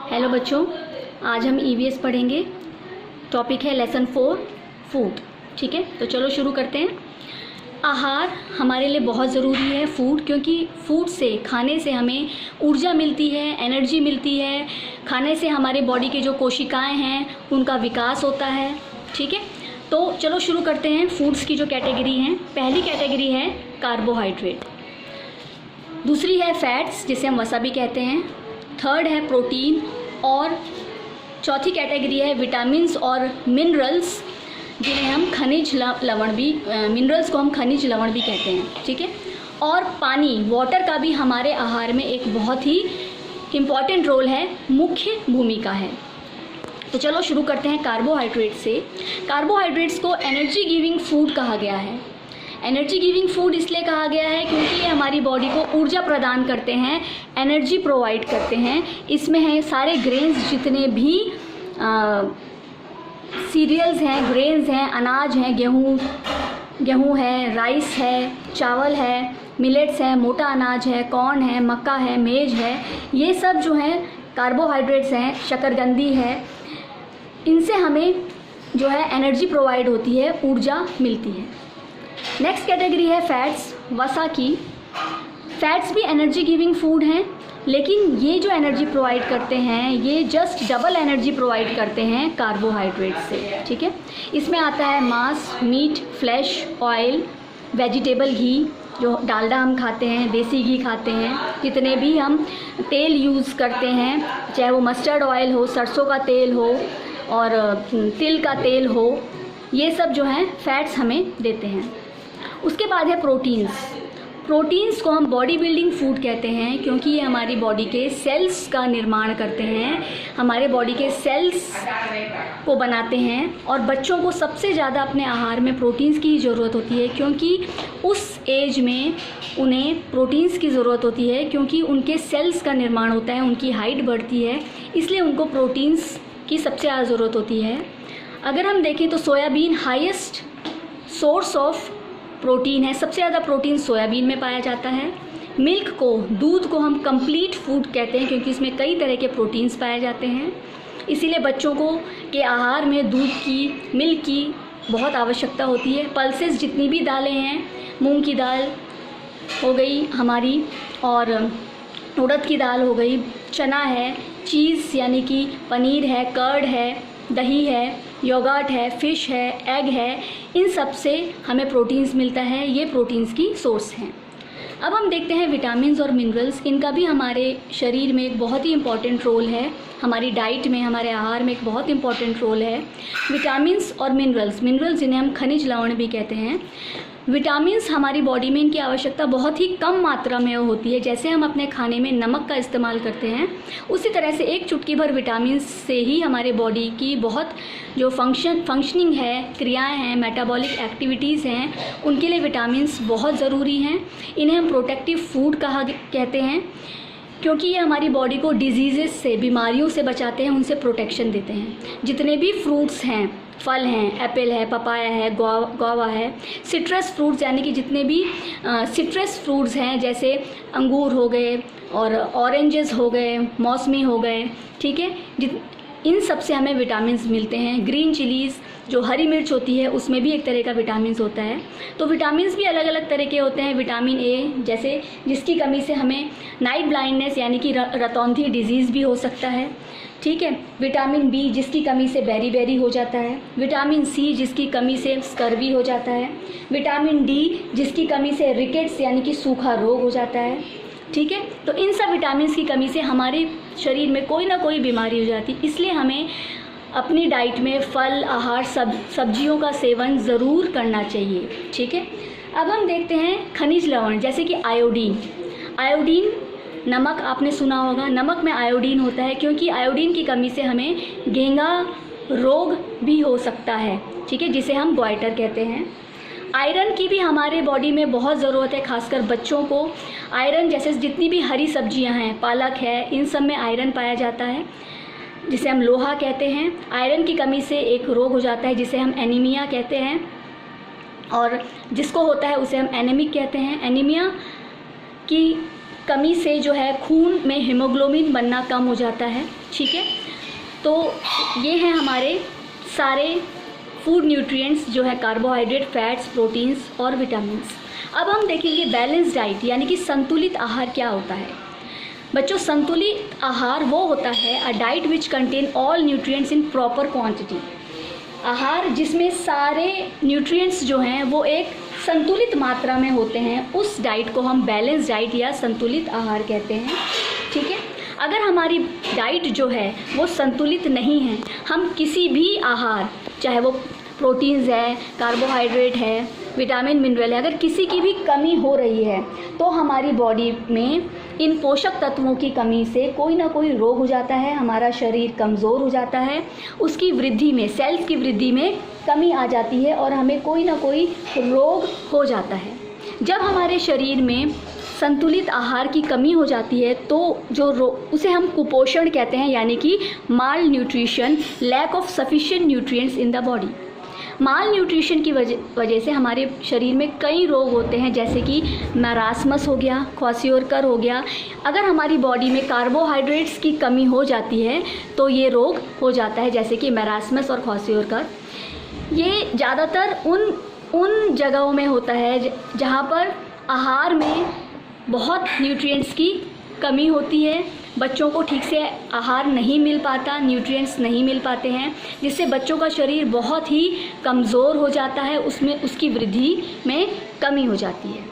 Hello बच्चों, आज हम ईवीएस पढ़ेंगे। टॉपिक है लेसन 4 फूड। ठीक है, तो चलो शुरू करते हैं। आहार हमारे लिए बहुत ज़रूरी है, फूड, क्योंकि फूड से, खाने से हमें ऊर्जा मिलती है, एनर्जी मिलती है। खाने से हमारे बॉडी के जो कोशिकाएं हैं उनका विकास होता है। ठीक है, तो चलो शुरू करते हैं। फूड्स की जो कैटेगरी हैं, पहली कैटेगरी है कार्बोहाइड्रेट, दूसरी है फैट्स जिसे हम वसा भी कहते हैं, थर्ड है प्रोटीन और चौथी कैटेगरी है विटामिन्स और मिनरल्स जिन्हें हम खनिज लवण भी, मिनरल्स को हम खनिज लवण भी कहते हैं। ठीक है, और पानी, वाटर का भी हमारे आहार में एक बहुत ही इम्पॉर्टेंट रोल है, मुख्य भूमिका है। तो चलो शुरू करते हैं कार्बोहाइड्रेट से। कार्बोहाइड्रेट्स को एनर्जी गिविंग फूड कहा गया है। एनर्जी गिविंग फूड इसलिए कहा गया है क्योंकि ये हमारी बॉडी को ऊर्जा प्रदान करते हैं, एनर्जी प्रोवाइड करते हैं। इसमें है सारे ग्रेन्स, जितने भी सीरियल्स हैं, ग्रेन्स हैं, अनाज हैं, गेहूँ है, राइस है, चावल है, मिलेट्स हैं, मोटा अनाज है, कॉर्न है, मक्का है, मेज है, ये सब जो हैं कार्बोहाइड्रेट्स हैं। शकरकंदी है, इनसे हमें जो है एनर्जी प्रोवाइड होती है, ऊर्जा मिलती है। नेक्स्ट कैटेगरी है फैट्स, वसा की। फैट्स भी एनर्जी गिविंग फूड हैं, लेकिन ये जो एनर्जी प्रोवाइड करते हैं ये जस्ट डबल एनर्जी प्रोवाइड करते हैं कार्बोहाइड्रेट से। ठीक है, इसमें आता है मांस, मीट, फ्लैश, ऑयल, वेजिटेबल घी, जो डालडा हम खाते हैं, देसी घी खाते हैं, जितने भी हम तेल यूज़ करते हैं, चाहे वो मस्टर्ड ऑयल हो, सरसों का तेल हो और तिल का तेल हो, ये सब जो हैं फैट्स हमें देते हैं। उसके बाद है प्रोटीन्स। प्रोटीन्स को हम बॉडी बिल्डिंग फूड कहते हैं क्योंकि ये हमारी बॉडी के सेल्स का निर्माण करते हैं, हमारे बॉडी के सेल्स को बनाते हैं। और बच्चों को सबसे ज़्यादा अपने आहार में प्रोटीन्स की ही ज़रूरत होती है क्योंकि उस एज में उन्हें प्रोटीन्स की ज़रूरत होती है, क्योंकि उनके सेल्स का निर्माण होता है, उनकी हाइट बढ़ती है, इसलिए उनको प्रोटीन्स की सबसे ज़्यादा ज़रूरत होती है। अगर हम देखें तो soybean highest source of protein है, सबसे ज़्यादा प्रोटीन सोयाबीन में पाया जाता है। मिल्क को, दूध को हम कंप्लीट फूड कहते हैं क्योंकि इसमें कई तरह के प्रोटीन्स पाए जाते हैं, इसीलिए बच्चों को के आहार में दूध की, मिल्क की बहुत आवश्यकता होती है। पल्सेस, जितनी भी दालें हैं, मूंग की दाल हो गई हमारी, और उड़द की दाल हो गई, चना है, चीज़ यानी कि पनीर है, कर्ड है, दही है, योगर्ट है, फ़िश है, एग है, इन सब से हमें प्रोटीन्स मिलता है। ये प्रोटीन्स की सोर्स हैं। अब हम देखते हैं विटामिन्स और मिनरल्स। इनका भी हमारे शरीर में एक बहुत ही इम्पॉर्टेंट रोल है, हमारी डाइट में, हमारे आहार में एक बहुत इम्पॉर्टेंट रोल है। विटामिन्स और मिनरल्स जिन्हें हम खनिज लवण भी कहते हैं। विटामिन्स हमारी बॉडी में इनकी आवश्यकता बहुत ही कम मात्रा में होती है। जैसे हम अपने खाने में नमक का इस्तेमाल करते हैं, उसी तरह से एक चुटकी भर विटामिन्स से ही हमारे बॉडी की बहुत जो फंक्शनिंग है, क्रियाएं हैं, मेटाबॉलिक एक्टिविटीज़ हैं, उनके लिए विटामिन्स बहुत ज़रूरी हैं। इन्हें हम प्रोटेक्टिव फूड कहते हैं क्योंकि ये हमारी बॉडी को डिजीज़ेस से, बीमारियों से बचाते हैं, उनसे प्रोटेक्शन देते हैं। जितने भी फ्रूट्स हैं, फल हैं, एप्पल है, पपाया है, गुआवा है, सिट्रस फ्रूट्स यानी कि जितने भी सिट्रस फ्रूट्स हैं, जैसे अंगूर हो गए और ऑरेंजेस हो गए, मौसमी हो गए, ठीक है, इन सब से हमें विटामिन्स मिलते हैं। ग्रीन चिलीज़, जो हरी मिर्च होती है, उसमें भी एक तरह का विटामिन्स होता है। तो विटामिन्स भी अलग अलग तरह के होते हैं। विटामिन ए, जैसे जिसकी कमी से हमें नाइट ब्लाइंडनेस यानी कि रतौंधी डिजीज़ भी हो सकता है। ठीक है, विटामिन बी, जिसकी कमी से बेरी हो जाता है। विटामिन सी, जिसकी कमी से स्कर्वी हो जाता है। विटामिन डी, जिसकी कमी से रिकेट्स यानी कि सूखा रोग हो जाता है। ठीक है, तो इन सब विटामिन्स की कमी से हमारे शरीर में कोई ना कोई बीमारी हो जाती है, इसलिए हमें अपनी डाइट में फल, आहार, सब्जियों का सेवन ज़रूर करना चाहिए। ठीक है, अब हम देखते हैं खनिज लवण, जैसे कि आयोडीन। नमक आपने सुना होगा, नमक में आयोडीन होता है क्योंकि आयोडीन की कमी से हमें घेंघा रोग भी हो सकता है। ठीक है, जिसे हम गॉइटर कहते हैं। आयरन की भी हमारे बॉडी में बहुत ज़रूरत है, खासकर बच्चों को। आयरन, जैसे जितनी भी हरी सब्जियां हैं, पालक है, इन सब में आयरन पाया जाता है, जिसे हम लोहा कहते हैं। आयरन की कमी से एक रोग हो जाता है जिसे हम एनीमिया कहते हैं, और जिसको होता है उसे हम एनीमिक कहते हैं। एनीमिया की कमी से जो है खून में हीमोग्लोबिन बनना कम हो जाता है। ठीक है, तो ये हैं हमारे सारे फूड न्यूट्रिएंट्स जो है कार्बोहाइड्रेट, फैट्स, प्रोटीन्स और विटामिन्स। अब हम देखेंगे बैलेंस डाइट यानी कि संतुलित आहार क्या होता है। बच्चों, संतुलित आहार वो होता है a diet which contain all nutrients in proper quantity. आहार जिसमें सारे न्यूट्रिएंट्स जो हैं वो एक संतुलित मात्रा में होते हैं, उस डाइट को हम बैलेंस डाइट या संतुलित आहार कहते हैं। ठीक है, अगर हमारी डाइट जो है वो संतुलित नहीं है, हम किसी भी आहार, चाहे वो प्रोटीन्स है, कार्बोहाइड्रेट है, विटामिन मिनरल है, अगर किसी की भी कमी हो रही है तो हमारी बॉडी में इन पोषक तत्वों की कमी से कोई ना कोई रोग हो जाता है, हमारा शरीर कमज़ोर हो जाता है, उसकी वृद्धि में, सेल्स की वृद्धि में कमी आ जाती है और हमें कोई ना कोई रोग हो जाता है। जब हमारे शरीर में संतुलित आहार की कमी हो जाती है तो उसे हम कुपोषण कहते हैं, यानी कि malnutrition, lack of sufficient nutrients in the body. Malnutrition की वजह से हमारे शरीर में कई रोग होते हैं, जैसे कि मैरास्मस हो गया, क्वासियोरकर हो गया। अगर हमारी बॉडी में कार्बोहाइड्रेट्स की कमी हो जाती है तो ये रोग हो जाता है, जैसे कि मैरास्मस और क्वासियोरकर। ये ज़्यादातर उन जगहों में होता है जहाँ पर आहार में बहुत न्यूट्रिएंट्स की कमी होती है, बच्चों को ठीक से आहार नहीं मिल पाता, न्यूट्रिएंट्स नहीं मिल पाते हैं, जिससे बच्चों का शरीर बहुत ही कमज़ोर हो जाता है, उसमें उसकी वृद्धि में कमी हो जाती है।